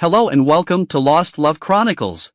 Hello and welcome to Lost Love Chronicles.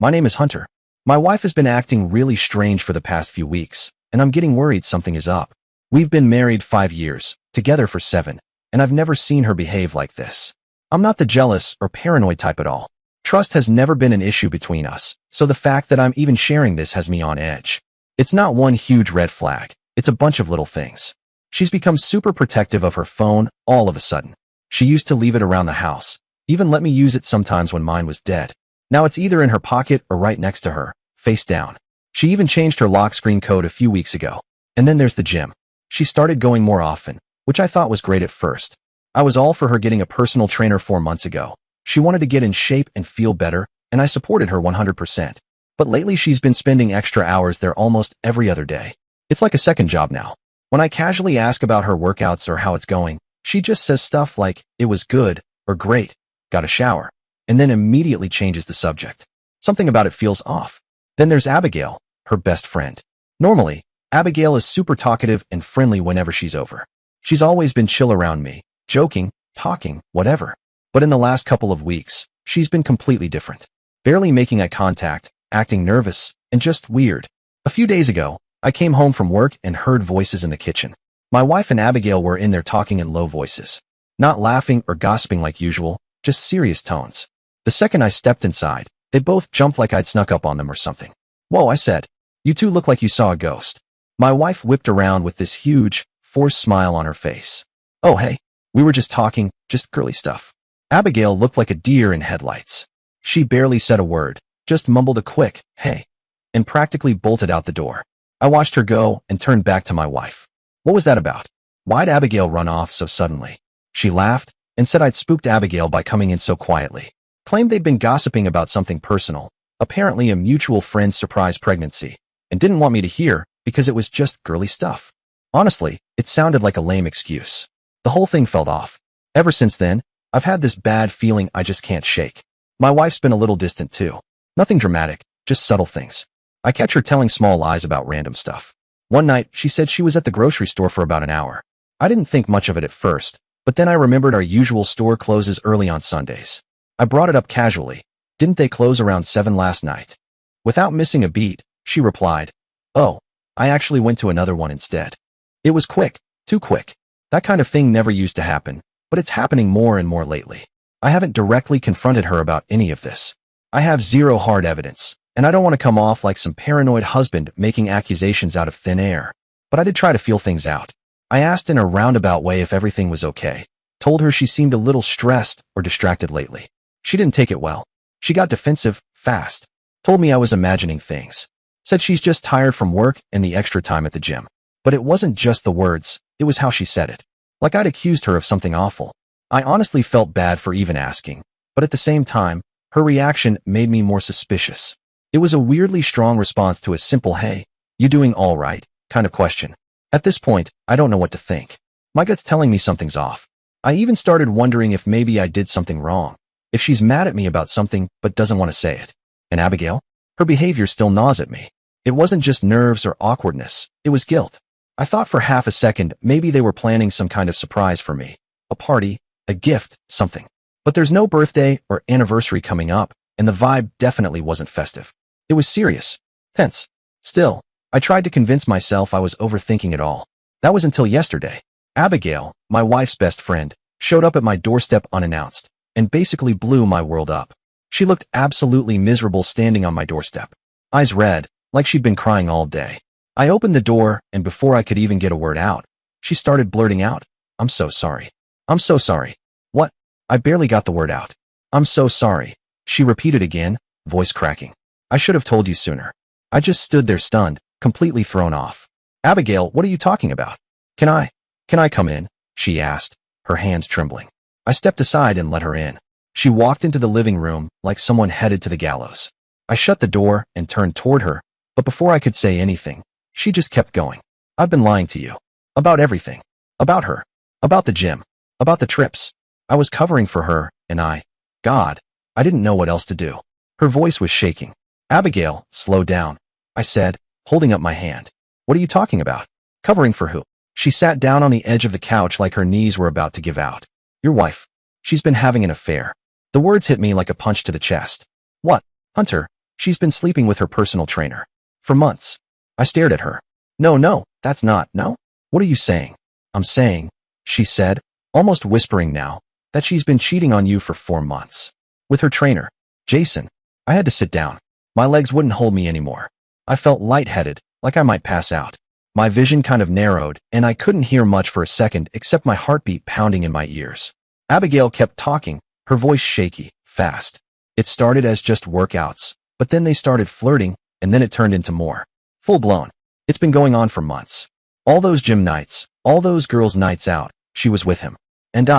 My name is Hunter. My wife has been acting really strange for the past few weeks, and I'm getting worried something is up. We've been married 5 years, together for 7, and I've never seen her behave like this. I'm not the jealous or paranoid type at all. Trust has never been an issue between us, so the fact that I'm even sharing this has me on edge. It's not one huge red flag, it's a bunch of little things. She's become super protective of her phone all of a sudden. She used to leave it around the house, even let me use it sometimes when mine was dead. Now it's either in her pocket or right next to her, face down. She even changed her lock screen code a few weeks ago. And then there's the gym. She started going more often, which I thought was great at first. I was all for her getting a personal trainer 4 months ago. She wanted to get in shape and feel better, and I supported her 100%. But lately she's been spending extra hours there almost every other day. It's like a second job now. When I casually ask about her workouts or how it's going, she just says stuff like, "It was good," or "Great, got a shower," and then immediately changes the subject. Something about it feels off. Then there's Abigail, her best friend. Normally, Abigail is super talkative and friendly whenever she's over. She's always been chill around me, joking, talking, whatever. But in the last couple of weeks, she's been completely different. Barely making eye contact, acting nervous, and just weird. A few days ago, I came home from work and heard voices in the kitchen. My wife and Abigail were in there talking in low voices. Not laughing or gossiping like usual, just serious tones. The second I stepped inside, they both jumped like I'd snuck up on them or something. "Whoa," I said. "You two look like you saw a ghost." My wife whipped around with this huge, forced smile on her face. "Oh hey, we were just talking, just girly stuff." Abigail looked like a deer in headlights. She barely said a word, just mumbled a quick, "Hey," and practically bolted out the door. I watched her go and turned back to my wife. "What was that about? Why'd Abigail run off so suddenly?" She laughed and said I'd spooked Abigail by coming in so quietly. Claimed they'd been gossiping about something personal, apparently a mutual friend's surprise pregnancy, and didn't want me to hear because it was just girly stuff. Honestly, it sounded like a lame excuse. The whole thing felt off. Ever since then, I've had this bad feeling I just can't shake. My wife's been a little distant too. Nothing dramatic, just subtle things. I catch her telling small lies about random stuff. One night, she said she was at the grocery store for about an hour. I didn't think much of it at first, but then I remembered our usual store closes early on Sundays. I brought it up casually. "Didn't they close around 7 last night?" Without missing a beat, she replied, "Oh, I actually went to another one instead." It was quick, too quick. That kind of thing never used to happen, but it's happening more and more lately. I haven't directly confronted her about any of this. I have zero hard evidence, and I don't want to come off like some paranoid husband making accusations out of thin air. But I did try to feel things out. I asked in a roundabout way if everything was okay. Told her she seemed a little stressed or distracted lately. She didn't take it well. She got defensive, fast. Told me I was imagining things. Said she's just tired from work and the extra time at the gym. But it wasn't just the words, it was how she said it. Like I'd accused her of something awful. I honestly felt bad for even asking, but at the same time, her reaction made me more suspicious. It was a weirdly strong response to a simple "Hey, you doing all right?" kind of question. At this point, I don't know what to think. My gut's telling me something's off. I even started wondering if maybe I did something wrong. If she's mad at me about something but doesn't want to say it. And Abigail? Her behavior still gnaws at me. It wasn't just nerves or awkwardness, it was guilt. I thought for half a second maybe they were planning some kind of surprise for me. A party, a gift, something. But there's no birthday or anniversary coming up, and the vibe definitely wasn't festive. It was serious. Tense. Still, I tried to convince myself I was overthinking it all. That was until yesterday. Abigail, my wife's best friend, showed up at my doorstep unannounced, and basically blew my world up. She looked absolutely miserable standing on my doorstep. Eyes red, like she'd been crying all day. I opened the door, and before I could even get a word out, she started blurting out, "I'm so sorry. I'm so sorry." What? I barely got the word out. "I'm so sorry," she repeated again, voice cracking. "I should have told you sooner." I just stood there stunned, completely thrown off. "Abigail, what are you talking about?" Can I come in?" she asked, her hands trembling. I stepped aside and let her in. She walked into the living room like someone headed to the gallows. I shut the door and turned toward her, but before I could say anything, she just kept going. "I've been lying to you. About everything. About her. About the gym. About the trips. I was covering for her, and God, I didn't know what else to do." Her voice was shaking. "Abigail, slow down," I said, holding up my hand. "What are you talking about? Covering for who?" She sat down on the edge of the couch like her knees were about to give out. "Your wife. She's been having an affair. The words hit me like a punch to the chest. What? Hunter, she's been sleeping with her personal trainer. For months. I stared at her. No, that's not, no? What are you saying? I'm saying, she said, almost whispering now, that she's been cheating on you for 4 months. With her trainer, Jason. I had to sit down. My legs wouldn't hold me anymore. I felt lightheaded, like I might pass out. My vision kind of narrowed, and I couldn't hear much for a second except my heartbeat pounding in my ears. Abigail kept talking, her voice shaky, fast. It started as just workouts, but then they started flirting, and then it turned into more. Full-blown. It's been going on for months. All those gym nights, all those girls' nights out, she was with him. And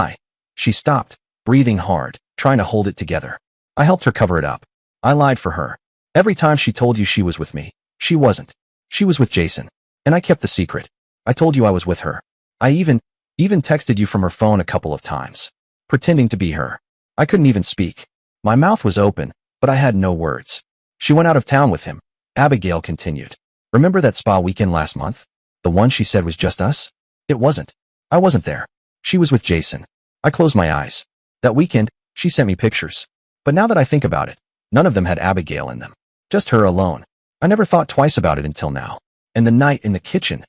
she stopped, breathing hard, trying to hold it together. I helped her cover it up. I lied for her. Every time she told you she was with me, she wasn't. She was with Jason. And I kept the secret. I told you I was with her. I even texted you from her phone a couple of times, pretending to be her. I couldn't even speak. My mouth was open, but I had no words. She went out of town with him. Abigail continued. Remember that spa weekend last month? The one she said was just us? It wasn't. I wasn't there. She was with Jason. I closed my eyes. That weekend, she sent me pictures. But now that I think about it, none of them had Abigail in them. Just her alone. I never thought twice about it until now. And the night in the kitchen,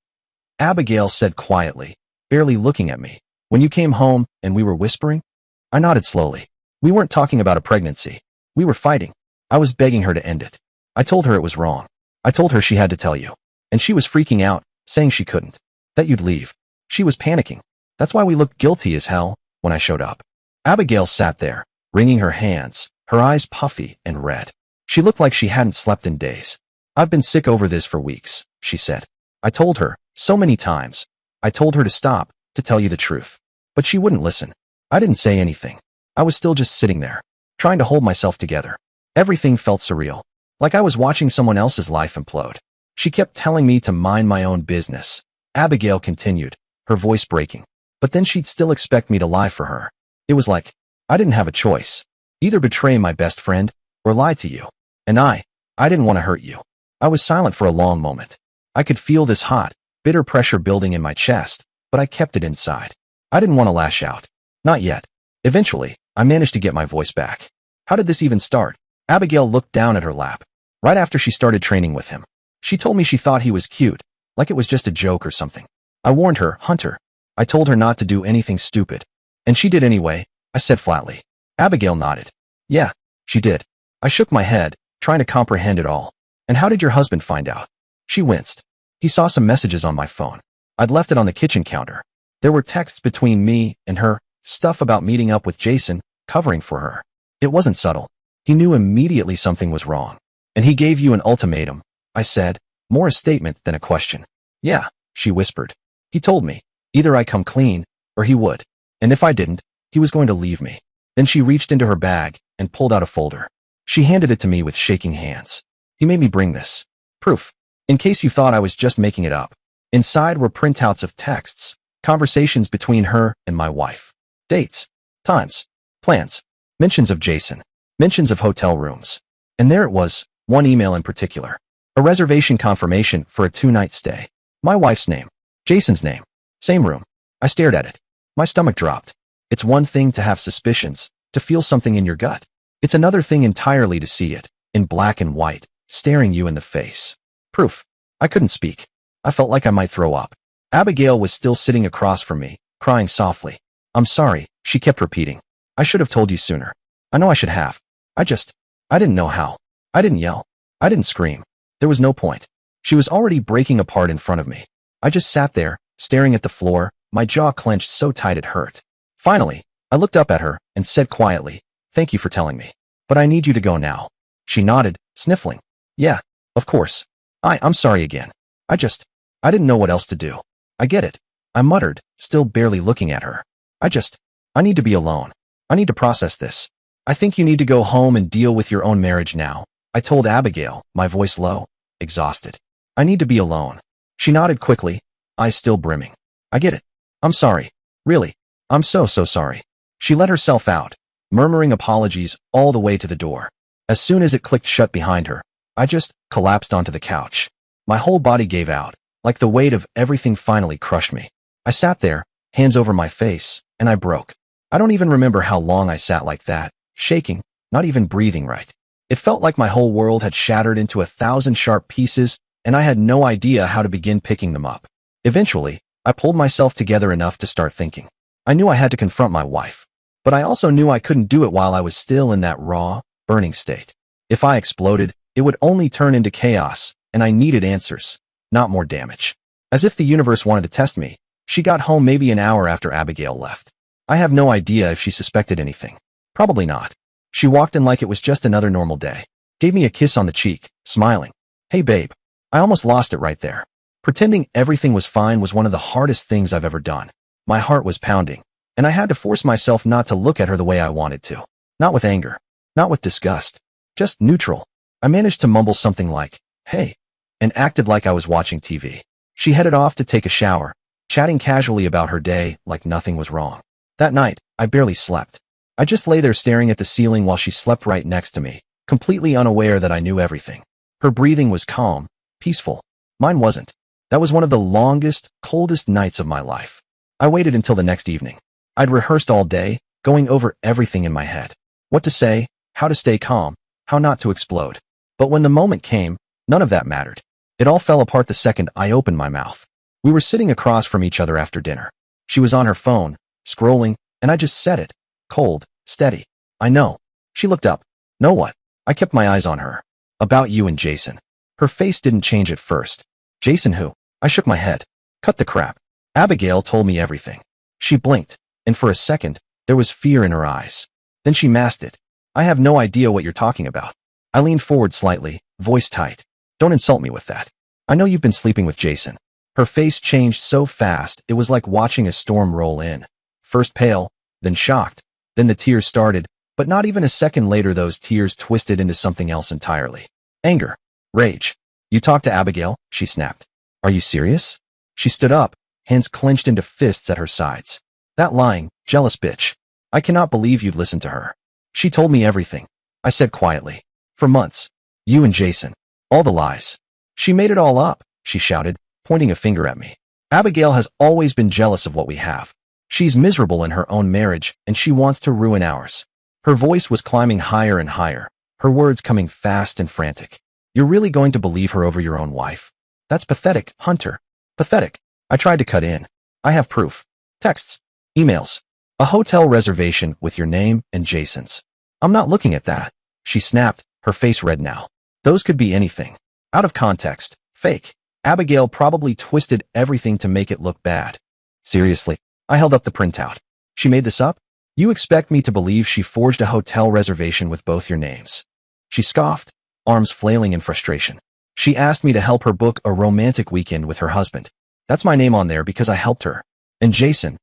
Abigail said quietly, barely looking at me, when you came home and we were whispering? I nodded slowly. We weren't talking about a pregnancy. We were fighting. I was begging her to end it. I told her it was wrong. I told her she had to tell you. And she was freaking out, saying she couldn't. That you'd leave. She was panicking. That's why we looked guilty as hell when I showed up. Abigail sat there, wringing her hands, her eyes puffy and red. She looked like she hadn't slept in days. I've been sick over this for weeks, she said. I told her, so many times. I told her to stop, to tell you the truth. But she wouldn't listen. I didn't say anything. I was still just sitting there, trying to hold myself together. Everything felt surreal, like I was watching someone else's life implode. She kept telling me to mind my own business. Abigail continued, her voice breaking. But then she'd still expect me to lie for her. It was like, I didn't have a choice. Either betray my best friend, or lie to you. And I didn't want to hurt you. I was silent for a long moment. I could feel this hot, bitter pressure building in my chest, but I kept it inside. I didn't want to lash out. Not yet. Eventually, I managed to get my voice back. How did this even start? Abigail looked down at her lap. Right after she started training with him. She told me she thought he was cute, like it was just a joke or something. I warned her, Hunter. I told her not to do anything stupid. And she did anyway, I said flatly. Abigail nodded. Yeah, she did. I shook my head, trying to comprehend it all. And how did your husband find out? She winced. He saw some messages on my phone. I'd left it on the kitchen counter. There were texts between me and her, stuff about meeting up with Jason, covering for her. It wasn't subtle. He knew immediately something was wrong. And he gave you an ultimatum, I said, more a statement than a question. Yeah, she whispered. He told me, either I come clean, or he would. And if I didn't, he was going to leave me. Then she reached into her bag and pulled out a folder. She handed it to me with shaking hands. He made me bring this. Proof. In case you thought I was just making it up. Inside were printouts of texts, conversations between her and my wife. Dates, times, plans, mentions of Jason, mentions of hotel rooms. And there it was, one email in particular. A reservation confirmation for a 2-night stay. My wife's name. Jason's name. Same room. I stared at it. My stomach dropped. It's one thing to have suspicions, to feel something in your gut. It's another thing entirely to see it, in black and white, staring you in the face. Proof. I couldn't speak. I felt like I might throw up. Abigail was still sitting across from me, crying softly. I'm sorry, she kept repeating. I should have told you sooner. I know I should have. I didn't know how. I didn't yell. I didn't scream. There was no point. She was already breaking apart in front of me. I just sat there, staring at the floor, my jaw clenched so tight it hurt. Finally, I looked up at her and said quietly, thank you for telling me. But I need you to go now. She nodded, sniffling. Yeah, of course. I'm sorry again. I didn't know what else to do. I get it. I muttered, still barely looking at her. I need to be alone. I need to process this. I think you need to go home and deal with your own marriage now. I told Abigail, my voice low, exhausted. I need to be alone. She nodded quickly, eyes still brimming. I get it. I'm sorry. Really. I'm so sorry. She let herself out, murmuring apologies all the way to the door. As soon as it clicked shut behind her, I just collapsed onto the couch. My whole body gave out, like the weight of everything finally crushed me. I sat there, hands over my face, and I broke. I don't even remember how long I sat like that, shaking, not even breathing right. It felt like my whole world had shattered into 1,000 sharp pieces, and I had no idea how to begin picking them up. Eventually, I pulled myself together enough to start thinking. I knew I had to confront my wife, but I also knew I couldn't do it while I was still in that raw, burning state. If I exploded, it would only turn into chaos, and I needed answers, not more damage. As if the universe wanted to test me, she got home maybe an hour after Abigail left. I have no idea if she suspected anything. Probably not. She walked in like it was just another normal day. Gave me a kiss on the cheek, smiling. Hey babe. I almost lost it right there. Pretending everything was fine was one of the hardest things I've ever done. My heart was pounding, and I had to force myself not to look at her the way I wanted to. Not with anger. Not with disgust. Just neutral. I managed to mumble something like, hey, and acted like I was watching TV. She headed off to take a shower, chatting casually about her day like nothing was wrong. That night, I barely slept. I just lay there staring at the ceiling while she slept right next to me, completely unaware that I knew everything. Her breathing was calm, peaceful. Mine wasn't. That was one of the longest, coldest nights of my life. I waited until the next evening. I'd rehearsed all day, going over everything in my head. What to say, how to stay calm, how not to explode. But when the moment came, none of that mattered. It all fell apart the second I opened my mouth. We were sitting across from each other after dinner. She was on her phone, scrolling, and I just said it. Cold, steady. I know. She looked up. Know what? I kept my eyes on her. About you and Jason. Her face didn't change at first. Jason who? I shook my head. Cut the crap. Abigail told me everything. She blinked, and for a second, there was fear in her eyes. Then she masked it. I have no idea what you're talking about. I leaned forward slightly, voice tight. Don't insult me with that. I know you've been sleeping with Jason. Her face changed so fast, it was like watching a storm roll in. First pale, then shocked. Then the tears started, but not even a second later those tears twisted into something else entirely. Anger. Rage. You talked to Abigail? She snapped. Are you serious? She stood up, hands clenched into fists at her sides. That lying, jealous bitch. I cannot believe you'd listen to her. She told me everything. I said quietly. For months. You and Jason. All the lies. She made it all up, she shouted, pointing a finger at me. Abigail has always been jealous of what we have. She's miserable in her own marriage, and she wants to ruin ours. Her voice was climbing higher and higher, her words coming fast and frantic. You're really going to believe her over your own wife? That's pathetic, Hunter. Pathetic. I tried to cut in. I have proof. Texts. Emails. A hotel reservation with your name and Jason's. I'm not looking at that. She snapped, her face red now. Those could be anything. Out of context. Fake. Abigail probably twisted everything to make it look bad. Seriously. I held up the printout. She made this up? You expect me to believe she forged a hotel reservation with both your names? She scoffed, arms flailing in frustration. She asked me to help her book a romantic weekend with her husband. That's my name on there because I helped her. And Jason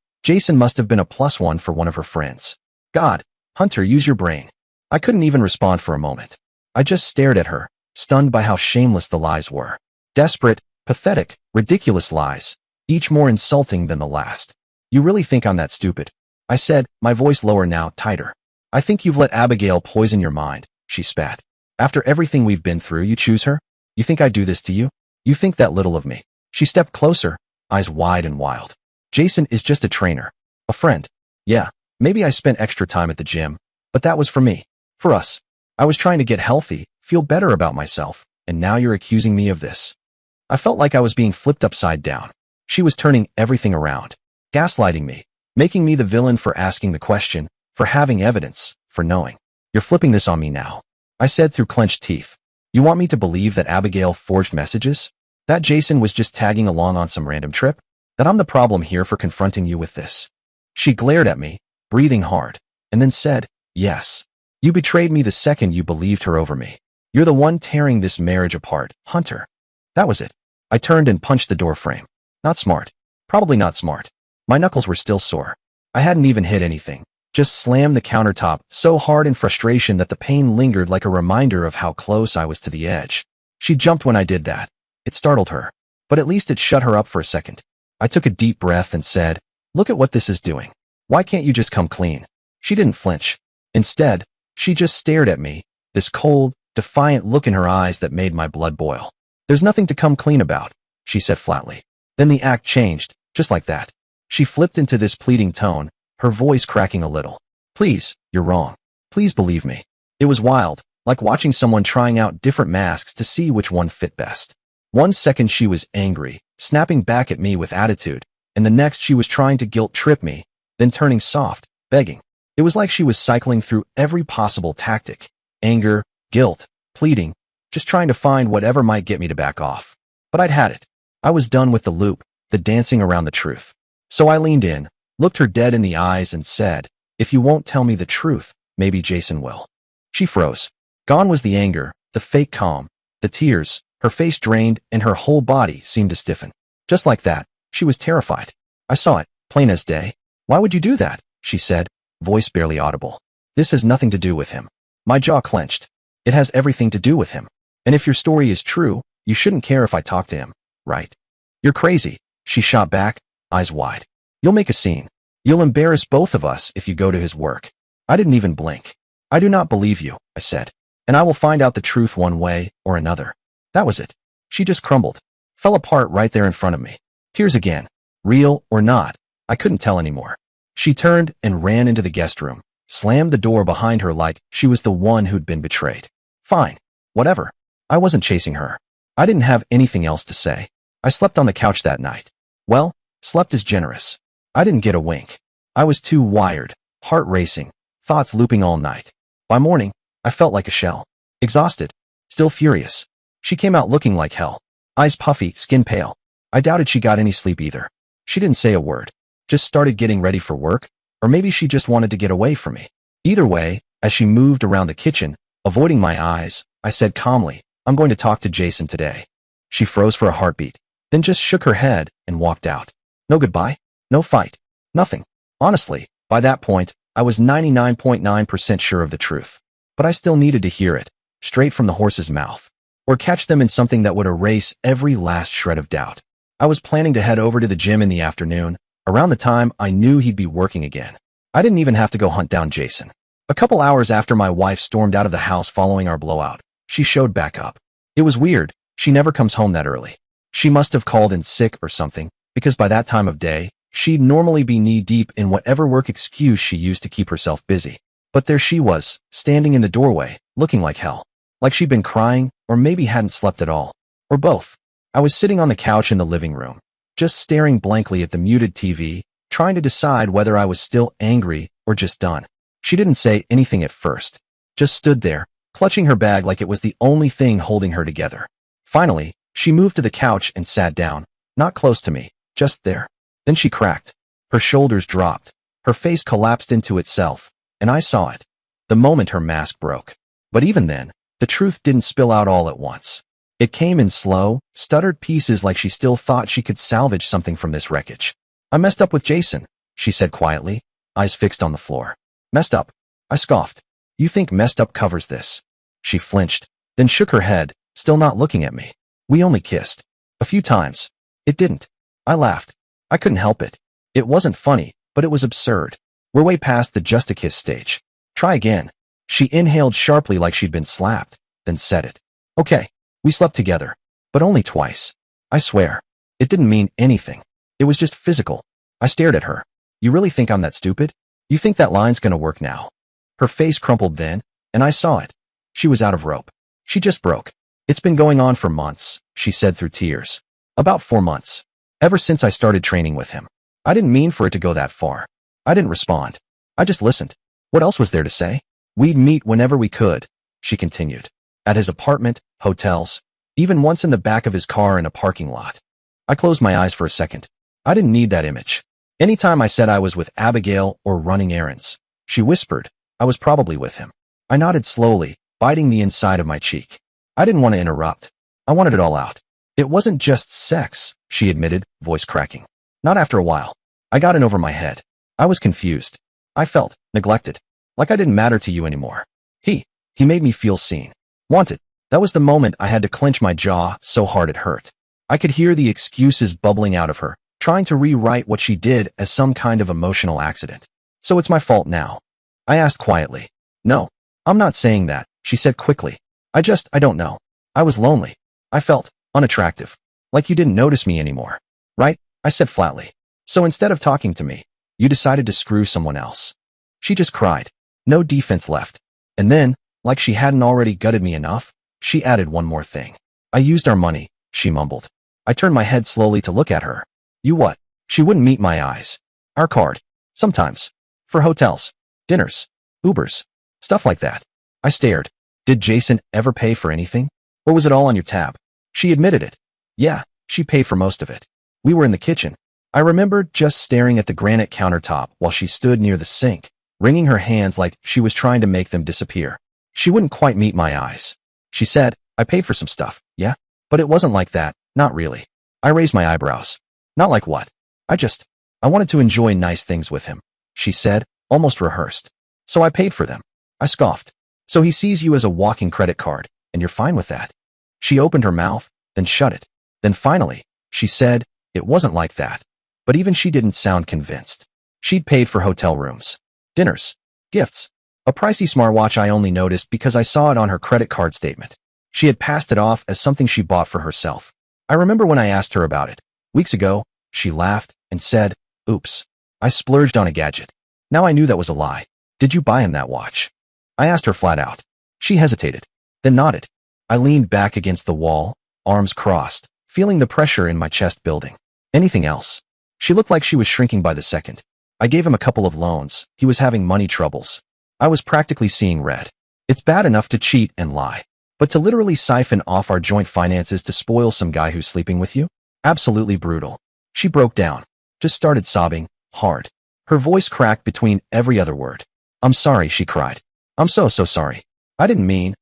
must have been a +1 for one of her friends. God, Hunter, use your brain. I couldn't even respond for a moment. I just stared at her, stunned by how shameless the lies were. Desperate, pathetic, ridiculous lies, each more insulting than the last. You really think I'm that stupid? I said, my voice lower now, tighter. I think you've let Abigail poison your mind, she spat. After everything we've been through, you choose her? You think I'd do this to you? You think that little of me? She stepped closer, eyes wide and wild. Jason is just a trainer. A friend. Yeah, maybe I spent extra time at the gym, but that was for me. For us. I was trying to get healthy, feel better about myself, and now you're accusing me of this. I felt like I was being flipped upside down. She was turning everything around. Gaslighting me, making me the villain for asking the question, for having evidence, for knowing. You're flipping this on me now. I said through clenched teeth. You want me to believe that Abigail forged messages? That Jason was just tagging along on some random trip? That I'm the problem here for confronting you with this? She glared at me, breathing hard, and then said, yes. You betrayed me the second you believed her over me. You're the one tearing this marriage apart, Hunter. That was it. I turned and punched the door frame. Not smart. Probably not smart. My knuckles were still sore. I hadn't even hit anything. Just slammed the countertop so hard in frustration that the pain lingered like a reminder of how close I was to the edge. She jumped when I did that. It startled her. But at least it shut her up for a second. I took a deep breath and said, look at what this is doing. Why can't you just come clean? She didn't flinch. Instead, she just stared at me, this cold, defiant look in her eyes that made my blood boil. There's nothing to come clean about, she said flatly. Then the act changed, just like that. She flipped into this pleading tone, her voice cracking a little. Please, you're wrong. Please believe me. It was wild, like watching someone trying out different masks to see which one fit best. One second she was angry, snapping back at me with attitude, and the next she was trying to guilt trip me, then turning soft, begging. It was like she was cycling through every possible tactic: anger, guilt, pleading, just trying to find whatever might get me to back off. But I'd had it. I was done with the loop, the dancing around the truth. So I leaned in, looked her dead in the eyes and said, "If you won't tell me the truth, maybe Jason will." She froze. Gone was the anger, the fake calm, the tears, her face drained and her whole body seemed to stiffen. Just like that, she was terrified. I saw it, plain as day. "Why would you do that?" she said, voice barely audible. "This has nothing to do with him." My jaw clenched. "It has everything to do with him. And if your story is true, you shouldn't care if I talk to him, right?" "You're crazy," she shot back, eyes wide. "You'll make a scene. You'll embarrass both of us if you go to his work." I didn't even blink. "I do not believe you," I said, "and I will find out the truth one way or another." That was it. She just crumbled, fell apart right there in front of me. Tears again. Real or not, I couldn't tell anymore. She turned and ran into the guest room, slammed the door behind her like she was the one who'd been betrayed. Fine. Whatever. I wasn't chasing her. I didn't have anything else to say. I slept on the couch that night. Well, slept is generous. I didn't get a wink. I was too wired, heart racing, thoughts looping all night. By morning, I felt like a shell. Exhausted. Still furious. She came out looking like hell. Eyes puffy, skin pale. I doubted she got any sleep either. She didn't say a word. Just started getting ready for work, or maybe she just wanted to get away from me. Either way, as she moved around the kitchen, avoiding my eyes, I said calmly, "I'm going to talk to Jason today." She froze for a heartbeat, then just shook her head and walked out. No goodbye, no fight, nothing. Honestly, by that point, I was 99.9% sure of the truth. But I still needed to hear it, straight from the horse's mouth, or catch them in something that would erase every last shred of doubt. I was planning to head over to the gym in the afternoon, around the time I knew he'd be working again. I didn't even have to go hunt down Jason. A couple hours after my wife stormed out of the house following our blowout, she showed back up. It was weird. She never comes home that early. She must have called in sick or something, because by that time of day, she'd normally be knee-deep in whatever work excuse she used to keep herself busy. But there she was, standing in the doorway, looking like hell. Like she'd been crying, or maybe hadn't slept at all. Or both. I was sitting on the couch in the living room, just staring blankly at the muted TV, trying to decide whether I was still angry or just done. She didn't say anything at first. Just stood there, clutching her bag like it was the only thing holding her together. Finally, she moved to the couch and sat down, not close to me, just there. Then she cracked. Her shoulders dropped. Her face collapsed into itself, and I saw it. The moment her mask broke. But even then, the truth didn't spill out all at once. It came in slow, stuttered pieces like she still thought she could salvage something from this wreckage. "I messed up with Jason," she said quietly, eyes fixed on the floor. "Messed up?" I scoffed. "You think messed up covers this?" She flinched, then shook her head, still not looking at me. "We only kissed. A few times." "It didn't." I laughed. I couldn't help it. It wasn't funny, but it was absurd. "We're way past the just a kiss stage. Try again." She inhaled sharply like she'd been slapped, then said it. "Okay, we slept together, but only twice. I swear. It didn't mean anything. It was just physical." I stared at her. "You really think I'm that stupid? You think that line's gonna work now?" Her face crumpled then, and I saw it. She was out of rope. She just broke. "It's been going on for months," she said through tears. "About 4 months. Ever since I started training with him." I didn't mean for it to go that far. I didn't respond. I just listened. What else was there to say? "We'd meet whenever we could," she continued. "At his apartment, hotels, even once in the back of his car in a parking lot." I closed my eyes for a second. I didn't need that image. Anytime I said I was with Abigail or running errands, she whispered, I was probably with him. I nodded slowly, biting the inside of my cheek. I didn't want to interrupt. I wanted it all out. "It wasn't just sex," she admitted, voice cracking. "Not after a while. I got in over my head. I was confused. I felt neglected. Like I didn't matter to you anymore. He made me feel seen. Wanted." That was the moment I had to clench my jaw so hard it hurt. I could hear the excuses bubbling out of her, trying to rewrite what she did as some kind of emotional accident. "So it's my fault now?" I asked quietly. "No, I'm not saying that," she said quickly. I don't know. I was lonely. I felt unattractive. Like you didn't notice me anymore. Right? I said flatly. "So instead of talking to me, you decided to screw someone else." She just cried. No defense left, And then, like she hadn't already gutted me enough, she added one more thing. I used our money, she mumbled. I turned my head slowly to look at her. You what? She wouldn't meet my eyes. Our card. Sometimes. For hotels. Dinners. Ubers. Stuff like that. I stared. Did Jason ever pay for anything? Or was it all on your tab? She admitted it. Yeah, she paid for most of it. We were in the kitchen. I remember just staring at the granite countertop while she stood near the sink, wringing her hands like she was trying to make them disappear. She wouldn't quite meet my eyes. She said, I paid for some stuff, yeah? But it wasn't like that, not really. I raised my eyebrows. Not like what? I wanted to enjoy nice things with him, she said, almost rehearsed. So I paid for them. I scoffed. So he sees you as a walking credit card, and you're fine with that. She opened her mouth, then shut it. Then finally, she said, it wasn't like that. But even she didn't sound convinced. She'd paid for hotel rooms, dinners, gifts. A pricey smartwatch I only noticed because I saw it on her credit card statement. She had passed it off as something she bought for herself. I remember when I asked her about it. Weeks ago, she laughed and said, oops, I splurged on a gadget. Now I knew that was a lie. Did you buy him that watch? I asked her flat out. She hesitated, then nodded. I leaned back against the wall, arms crossed, feeling the pressure in my chest building. Anything else? She looked like she was shrinking by the second. I gave him a couple of loans. He was having money troubles. I was practically seeing red. It's bad enough to cheat and lie. But to literally siphon off our joint finances to spoil some guy who's sleeping with you? Absolutely brutal. She broke down. Just started sobbing, hard. Her voice cracked between every other word. I'm sorry, she cried. I'm so sorry. I didn't mean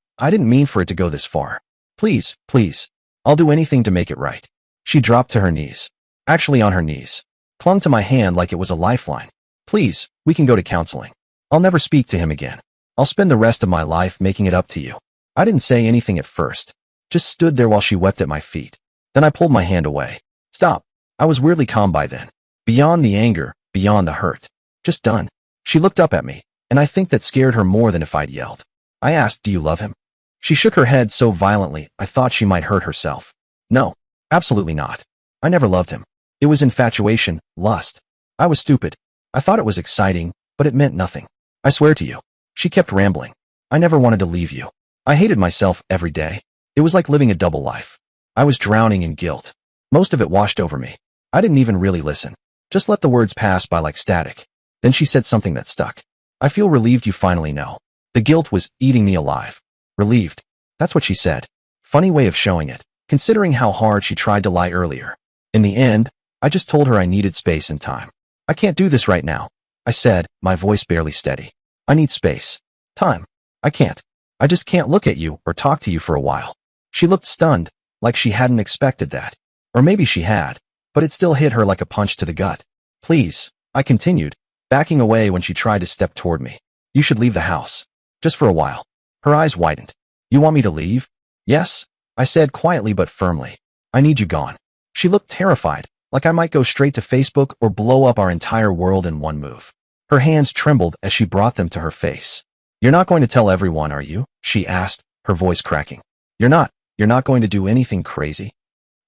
for it to go this far. Please, please. I'll do anything to make it right. She dropped to her knees. Actually on her knees. Clung to my hand like it was a lifeline. Please, we can go to counseling. I'll never speak to him again. I'll spend the rest of my life making it up to you. I didn't say anything at first. Just stood there while she wept at my feet. Then I pulled my hand away. Stop. I was weirdly calm by then. Beyond the anger, beyond the hurt. Just done. She looked up at me, and I think that scared her more than if I'd yelled. I asked, do you love him? She shook her head so violently I thought she might hurt herself. No, absolutely not. I never loved him. It was infatuation, lust. I was stupid. I thought it was exciting, but it meant nothing. I swear to you. She kept rambling. I never wanted to leave you. I hated myself every day. It was like living a double life. I was drowning in guilt. Most of it washed over me. I didn't even really listen. Just let the words pass by like static. Then she said something that stuck. I feel relieved you finally know. The guilt was eating me alive. Relieved. That's what she said. Funny way of showing it, considering how hard she tried to lie earlier. In the end, I just told her I needed space and time. I can't do this right now, I said, my voice barely steady. I need space. Time. I can't. I just can't look at you or talk to you for a while. She looked stunned, like she hadn't expected that. Or maybe she had, but it still hit her like a punch to the gut. Please, I continued, backing away when she tried to step toward me. You should leave the house. Just for a while. Her eyes widened. You want me to leave? Yes, I said quietly but firmly. I need you gone. She looked terrified, like I might go straight to Facebook or blow up our entire world in one move. Her hands trembled as she brought them to her face. You're not going to tell everyone, are you? She asked, her voice cracking. You're not going to do anything crazy?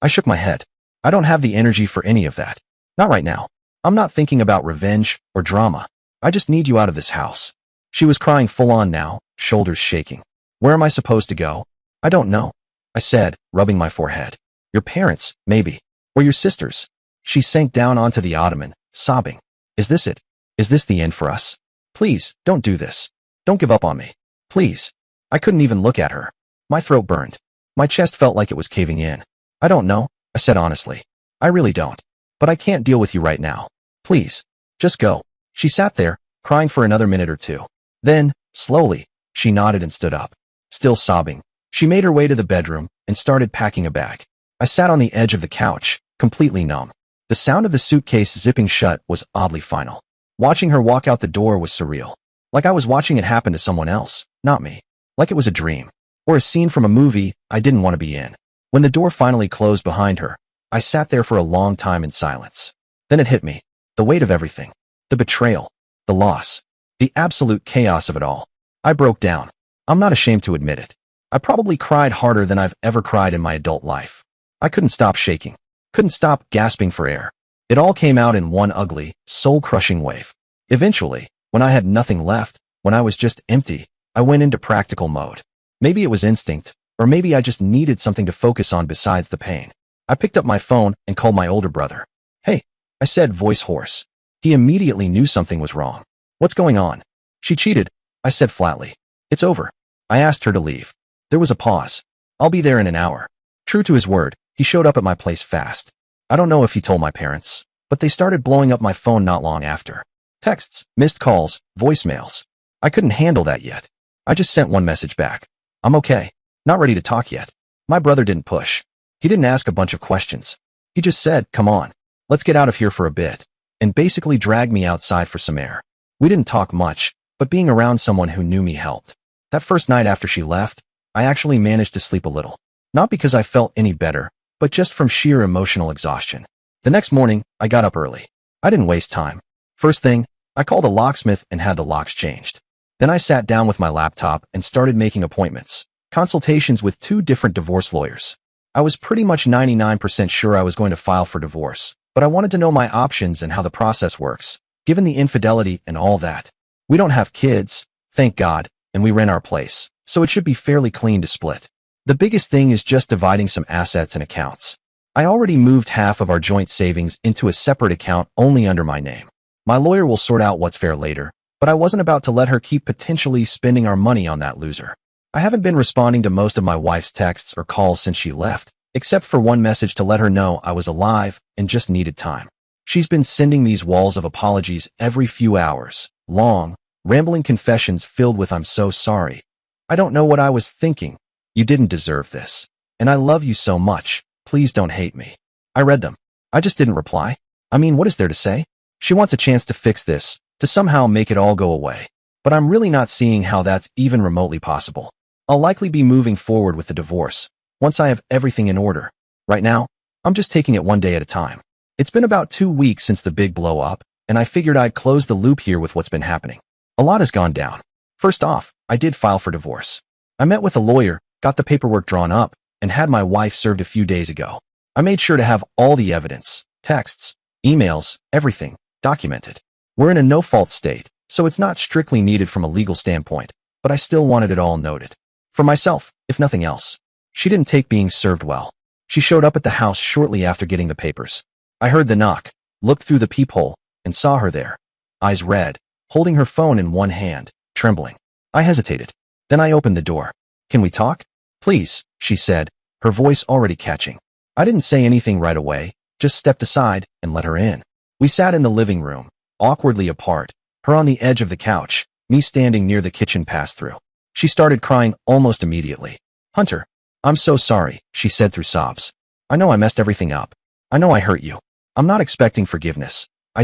I shook my head. I don't have the energy for any of that. Not right now. I'm not thinking about revenge or drama. I just need you out of this house. She was crying full on now, shoulders shaking. Where am I supposed to go? I don't know, I said, rubbing my forehead. Your parents, maybe. Or your sisters. She sank down onto the ottoman, sobbing. Is this it? Is this the end for us? Please, don't do this. Don't give up on me. Please. I couldn't even look at her. My throat burned. My chest felt like it was caving in. I don't know, I said honestly. I really don't. But I can't deal with you right now. Please. Just go. She sat there, crying for another minute or two. Then, slowly, she nodded and stood up. Still sobbing, she made her way to the bedroom and started packing a bag. I sat on the edge of the couch, completely numb. The sound of the suitcase zipping shut was oddly final. Watching her walk out the door was surreal. Like I was watching it happen to someone else, not me. Like it was a dream. Or a scene from a movie I didn't want to be in. When the door finally closed behind her, I sat there for a long time in silence. Then it hit me. The weight of everything. The betrayal. The loss. The absolute chaos of it all. I broke down. I'm not ashamed to admit it. I probably cried harder than I've ever cried in my adult life. I couldn't stop shaking. Couldn't stop gasping for air. It all came out in one ugly, soul-crushing wave. Eventually, when I had nothing left, when I was just empty, I went into practical mode. Maybe it was instinct, or maybe I just needed something to focus on besides the pain. I picked up my phone and called my older brother. "Hey," I said, voice hoarse. He immediately knew something was wrong. "What's going on?" "She cheated," I said flatly. "It's over." I asked her to leave. There was a pause. "I'll be there in an hour." True to his word, he showed up at my place fast. I don't know if he told my parents, but they started blowing up my phone not long after. Texts, missed calls, voicemails. I couldn't handle that yet. I just sent one message back. "I'm okay. Not ready to talk yet." My brother didn't push. He didn't ask a bunch of questions. He just said, "Come on, let's get out of here for a bit," and basically dragged me outside for some air. We didn't talk much, but being around someone who knew me helped. That first night after she left, I actually managed to sleep a little. Not because I felt any better, but just from sheer emotional exhaustion. The next morning, I got up early. I didn't waste time. First thing, I called a locksmith and had the locks changed. Then I sat down with my laptop and started making appointments, consultations with 2 different divorce lawyers. I was pretty much 99% sure I was going to file for divorce, but I wanted to know my options and how the process works, given the infidelity and all that. We don't have kids, thank God, and we rent our place, so it should be fairly clean to split. The biggest thing is just dividing some assets and accounts. I already moved half of our joint savings into a separate account only under my name. My lawyer will sort out what's fair later, but I wasn't about to let her keep potentially spending our money on that loser. I haven't been responding to most of my wife's texts or calls since she left, except for one message to let her know I was alive and just needed time. She's been sending these walls of apologies every few hours, long, rambling confessions filled with "I'm so sorry. I don't know what I was thinking. You didn't deserve this. And I love you so much. Please don't hate me." I read them. I just didn't reply. I mean, what is there to say? She wants a chance to fix this, to somehow make it all go away. But I'm really not seeing how that's even remotely possible. I'll likely be moving forward with the divorce once I have everything in order. Right now, I'm just taking it one day at a time. It's been about 2 weeks since the big blow up, and I figured I'd close the loop here with what's been happening. A lot has gone down. First off, I did file for divorce. I met with a lawyer, got the paperwork drawn up, and had my wife served a few days ago. I made sure to have all the evidence, texts, emails, everything, documented. We're in a no-fault state, so it's not strictly needed from a legal standpoint, but I still wanted it all noted. For myself, if nothing else. She didn't take being served well. She showed up at the house shortly after getting the papers. I heard the knock, looked through the peephole, and saw her there. Eyes red, holding her phone in one hand, trembling. I hesitated. Then I opened the door. "Can we talk?" "Please," she said, her voice already catching. I didn't say anything right away, just stepped aside and let her in. We sat in the living room, awkwardly apart, her on the edge of the couch, me standing near the kitchen pass-through. She started crying almost immediately. "Hunter, I'm so sorry," she said through sobs. "I know I messed everything up. I know I hurt you. I'm not expecting forgiveness. I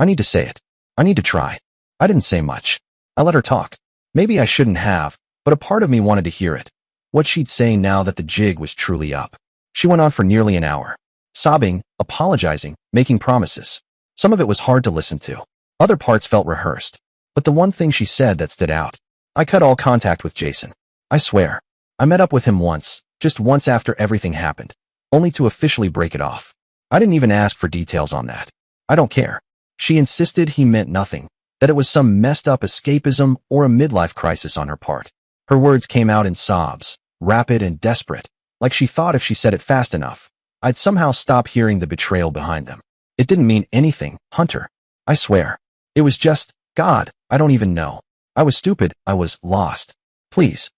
need to say it. I need to try." I didn't say much. I let her talk. Maybe I shouldn't have, but a part of me wanted to hear it. What she'd say now that the jig was truly up. She went on for nearly an hour, sobbing, apologizing, making promises. Some of it was hard to listen to. Other parts felt rehearsed. But the one thing she said that stood out: "I cut all contact with Jason. I swear. I met up with him once, just once after everything happened, only to officially break it off. I didn't even ask for details on that. I don't care." She insisted he meant nothing, that it was some messed up escapism or a midlife crisis on her part. Her words came out in sobs, rapid and desperate, like she thought if she said it fast enough, I'd somehow stop hearing the betrayal behind them. It didn't mean anything, Hunter. I swear. It was just, God, I don't even know. I was stupid, I was lost. Please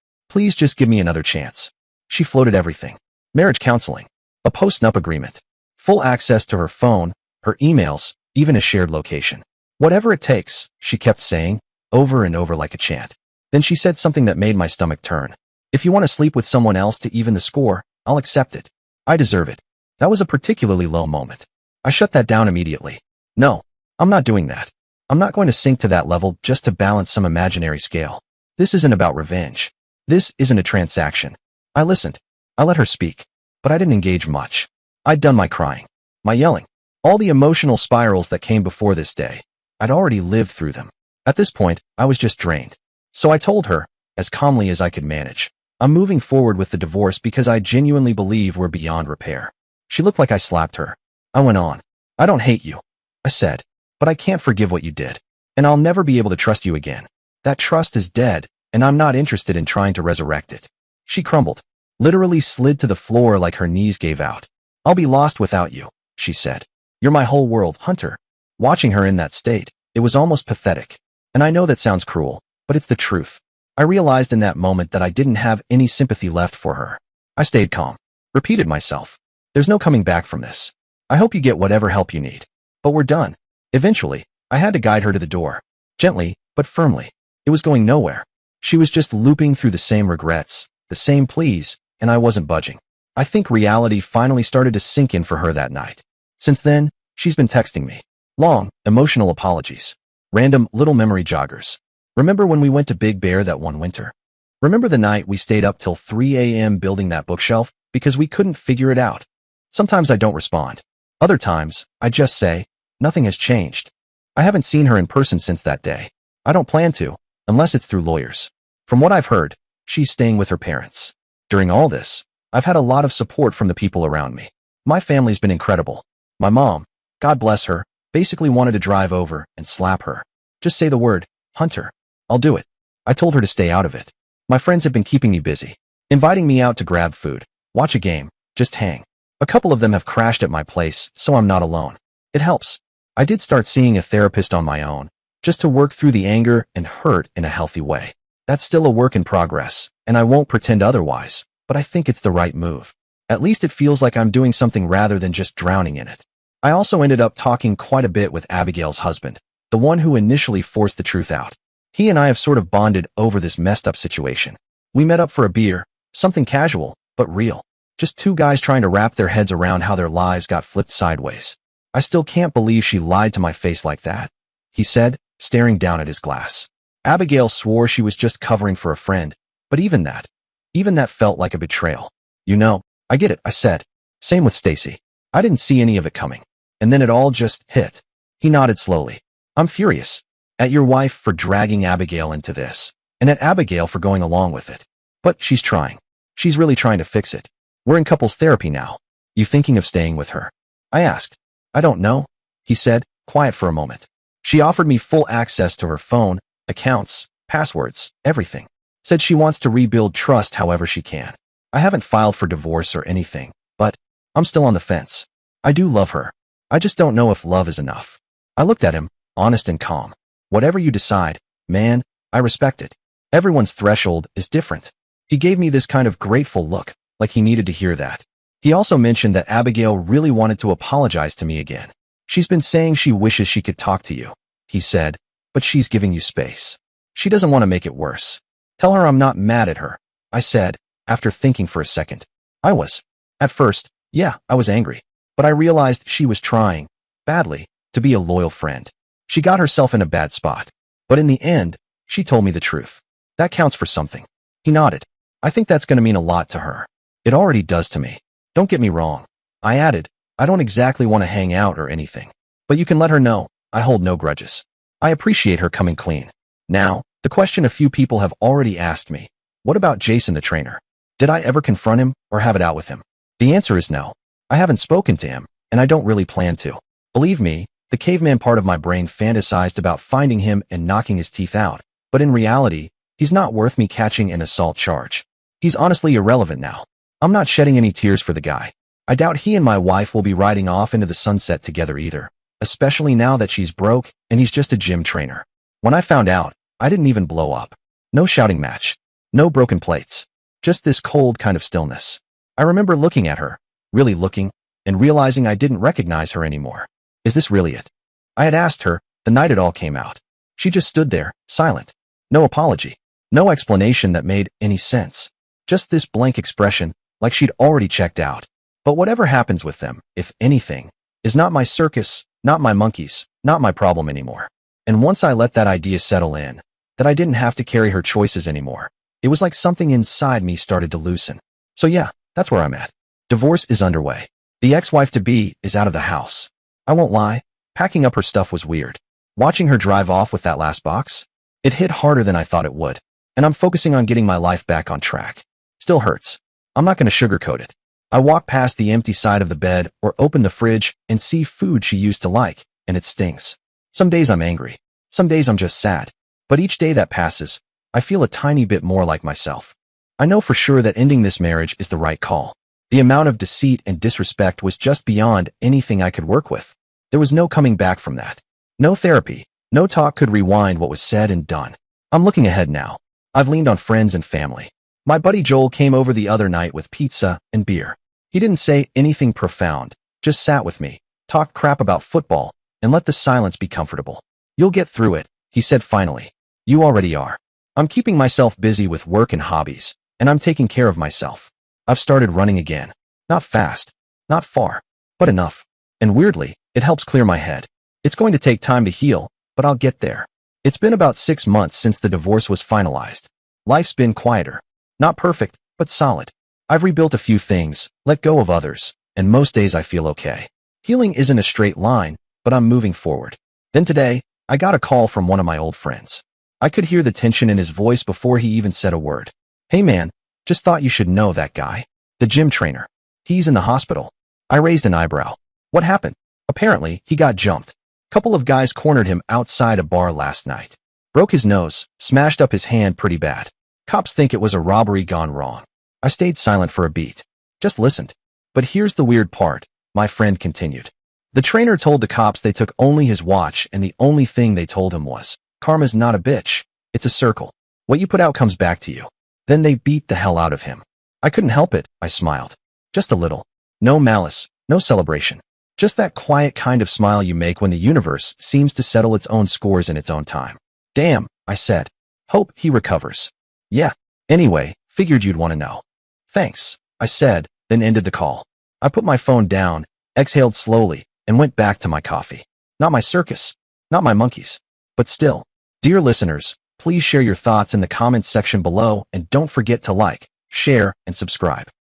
just give me another chance. She floated everything. Marriage counseling, a post-nup agreement, full access to her phone, her emails, even a shared location. Whatever it takes, she kept saying, over and over like a chant. Then she said something that made my stomach turn. "If you want to sleep with someone else to even the score, I'll accept it. I deserve it." That was a particularly low moment. I shut that down immediately. No, I'm not doing that. I'm not going to sink to that level just to balance some imaginary scale. This isn't about revenge. This isn't a transaction. I listened. I let her speak. But I didn't engage much. I'd done my crying, my yelling, all the emotional spirals that came before this day. I'd already lived through them. At this point, I was just drained. So I told her, as calmly as I could manage, I'm moving forward with the divorce because I genuinely believe we're beyond repair. She looked like I slapped her. I went on. "I don't hate you," I said, "but I can't forgive what you did. And I'll never be able to trust you again. That trust is dead, and I'm not interested in trying to resurrect it. She crumbled, literally slid to the floor like her knees gave out. I'll be lost without you, she said. You're my whole world, Hunter. Watching her in that state, it was almost pathetic. And I know that sounds cruel, but it's the truth. I realized in that moment that I didn't have any sympathy left for her. I stayed calm, repeated myself. There's no coming back from this. I hope you get whatever help you need. But we're done. Eventually, I had to guide her to the door. Gently, but firmly. It was going nowhere. She was just looping through the same regrets, the same pleas, and I wasn't budging. I think reality finally started to sink in for her that night. Since then, she's been texting me. Long, emotional apologies. Random little memory joggers. Remember when we went to Big Bear that one winter? Remember the night we stayed up till 3 a.m. building that bookshelf because we couldn't figure it out? Sometimes I don't respond. Other times, I just say, nothing has changed. I haven't seen her in person since that day. I don't plan to, unless it's through lawyers. From what I've heard, she's staying with her parents. During all this, I've had a lot of support from the people around me. My family's been incredible. My mom, God bless her, basically wanted to drive over and slap her. Just say the word, Hunter. I'll do it. I told her to stay out of it. My friends have been keeping me busy, inviting me out to grab food, watch a game, just hang. A couple of them have crashed at my place, so I'm not alone. It helps. I did start seeing a therapist on my own, just to work through the anger and hurt in a healthy way. That's still a work in progress, and I won't pretend otherwise, but I think it's the right move. At least it feels like I'm doing something rather than just drowning in it. I also ended up talking quite a bit with Abigail's husband, the one who initially forced the truth out. He and I have sort of bonded over this messed up situation. We met up for a beer, something casual, but real. Just two guys trying to wrap their heads around how their lives got flipped sideways. I still can't believe she lied to my face like that, he said, staring down at his glass. Abigail swore she was just covering for a friend, but even that felt like a betrayal. You know, I get it, I said. Same with Stacy. I didn't see any of it coming. And then it all just hit. He nodded slowly. I'm furious. At your wife for dragging Abigail into this, and at Abigail for going along with it. But she's trying. She's really trying to fix it. We're in couples therapy now. You thinking of staying with her? I asked. I don't know, he said, quiet for a moment. She offered me full access to her phone, accounts, passwords, everything. Said she wants to rebuild trust however she can. I haven't filed for divorce or anything, but I'm still on the fence. I do love her. I just don't know if love is enough. I looked at him, honest and calm. Whatever you decide, man, I respect it. Everyone's threshold is different. He gave me this kind of grateful look, like he needed to hear that. He also mentioned that Abigail really wanted to apologize to me again. She's been saying she wishes she could talk to you, he said, but she's giving you space. She doesn't want to make it worse. Tell her I'm not mad at her, I said, after thinking for a second. I was. At first, yeah, I was angry, but I realized she was trying, badly, to be a loyal friend. She got herself in a bad spot, but in the end, she told me the truth. That counts for something. He nodded. I think that's going to mean a lot to her. It already does to me. Don't get me wrong. I added, I don't exactly want to hang out or anything, but you can let her know I hold no grudges. I appreciate her coming clean. Now, the question a few people have already asked me, what about Jason the trainer? Did I ever confront him or have it out with him? The answer is no. I haven't spoken to him, and I don't really plan to. Believe me, the caveman part of my brain fantasized about finding him and knocking his teeth out, but in reality, he's not worth me catching an assault charge. He's honestly irrelevant now. I'm not shedding any tears for the guy. I doubt he and my wife will be riding off into the sunset together either, especially now that she's broke and he's just a gym trainer. When I found out, I didn't even blow up. No shouting match. No broken plates. Just this cold kind of stillness. I remember looking at her, really looking, and realizing I didn't recognize her anymore. Is this really it? I had asked her the night it all came out. She just stood there, silent. No apology. No explanation that made any sense. Just this blank expression, like she'd already checked out. But whatever happens with them, if anything, is not my circus, not my monkeys, not my problem anymore. And once I let that idea settle in, that I didn't have to carry her choices anymore, it was like something inside me started to loosen. So yeah, that's where I'm at. Divorce is underway. The ex-wife-to-be is out of the house. I won't lie, packing up her stuff was weird. Watching her drive off with that last box, it hit harder than I thought it would. And I'm focusing on getting my life back on track. Still hurts. I'm not going to sugarcoat it. I walk past the empty side of the bed or open the fridge and see food she used to like, and it stings. Some days I'm angry. Some days I'm just sad. But each day that passes, I feel a tiny bit more like myself. I know for sure that ending this marriage is the right call. The amount of deceit and disrespect was just beyond anything I could work with. There was no coming back from that. No therapy, no talk could rewind what was said and done. I'm looking ahead now. I've leaned on friends and family. My buddy Joel came over the other night with pizza and beer. He didn't say anything profound, just sat with me, talked crap about football, and let the silence be comfortable. You'll get through it, he said finally. You already are. I'm keeping myself busy with work and hobbies, and I'm taking care of myself. I've started running again. Not fast, not far, but enough. And weirdly, it helps clear my head. It's going to take time to heal, but I'll get there. It's been about 6 months since the divorce was finalized. Life's been quieter. Not perfect, but solid. I've rebuilt a few things, let go of others, and most days I feel okay. Healing isn't a straight line, but I'm moving forward. Then today, I got a call from one of my old friends. I could hear the tension in his voice before he even said a word. Hey man, just thought you should know that guy. The gym trainer. He's in the hospital. I raised an eyebrow. What happened? Apparently, he got jumped. Couple of guys cornered him outside a bar last night. Broke his nose, smashed up his hand pretty bad. Cops think it was a robbery gone wrong. I stayed silent for a beat. Just listened. But here's the weird part, my friend continued. The trainer told the cops they took only his watch and the only thing they told him was, karma's not a bitch, it's a circle. What you put out comes back to you. Then they beat the hell out of him. I couldn't help it, I smiled. Just a little. No malice, no celebration. Just that quiet kind of smile you make when the universe seems to settle its own scores in its own time. Damn, I said. Hope he recovers. Yeah. Anyway, figured you'd want to know. Thanks, I said, then ended the call. I put my phone down, exhaled slowly, and went back to my coffee. Not my circus, not my monkeys, but still. Dear listeners, please share your thoughts in the comments section below and don't forget to like, share, and subscribe.